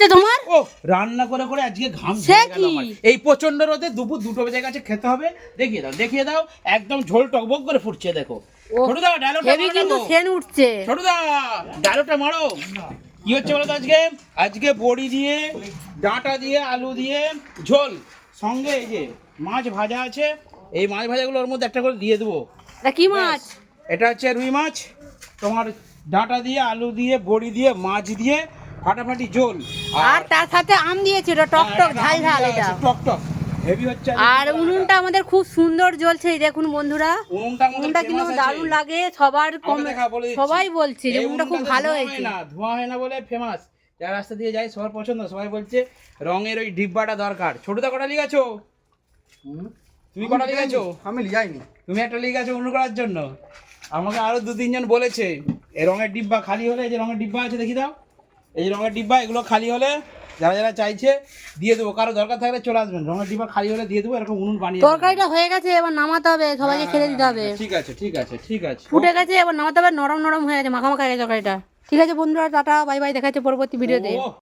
হচ্ছে তোমার? ও রান্না করে করে আজকে ঘাম ঝরে গেল আমার। এই প্রচন্ড রোদে দুপুর 2টো বেজে গেছে, খেতে হবে। দেখিয়ে দাও একদম ঝোল টকবক করে ফুটছে দেখো। ছোটদা ডায়লগটা হেভি কিন্তু সেন উঠছে। ছোটদা ডায়লগটা মারো। কি হচ্ছে বলো তো আজকে বড়ি দিয়ে, ডাঁটা দিয়ে, আলু দিয়ে ঝোল, সঙ্গে এই যে মাছ ভাজা আছে। এই মাছ ভাজাগুলো ওর মধ্যে একটা করে দিয়ে দেবো। এটা কি মাছ? এটা হচ্ছে রুই মাছ, তোমার ডাঁটা দিয়ে, আলু দিয়ে, বড়ি দিয়ে, মাছ দিয়ে ফাটাফাটি ঝোল। আর তার সাথে আম দিয়েছে, এটা টক টক ঝাল ঝাল, এটা টক টক হেভি হচ্ছে। আর উনুনটা আমাদের খুব সুন্দর জ্বলছে, এই দেখুন বন্ধুরা। উনুনটা কিন্তু দারুণ লাগে, সবাই বলছে যে উনুনটা খুব ভালো হয়েছে। ধোঁয়া হয় না বলে ফেমাস। যারা রাস্তা দিয়ে যায় সবার পছন্দ, সবাই বলছে রঙের ওই ডিব্বাটা দরকার। ছোটদা কটা লিখেছো? তুমি কটা লিখেছো? আমি লিয়াইনি। তুমি একটা লিখেছো উনুন করার জন্য। আমাকে আরো 2-3 জন বলেছে এই রঙের ডিব্বা খালি হলে, এই যে রঙের ডিব্বা আছে দেখি দাও, এই যে রঙের ডিব্বা, এগুলো খালি হলে যারা চাইছে দিয়ে দেবো। কারো দরকার থাকলে চলে আসবেন, রঙের ডিব্বা খালি হলে দিয়ে দেবো। এরকম উনুন বানিয়ে তরকারিটা হয়ে গেছে, এবার নামাতে হবে, সবাইকে খেতে দিতে হবে। ঠিক আছে ফুটে গেছে, এবার নামাতে হবে। নরম নরম হয়ে গেছে, মাখা মাখা হয়ে গেছে তরকারিটা। ঠিক আছে বন্ধুরা, টাটা বাই বাই, দেখা হচ্ছে পরবর্তী ভিডিওতে।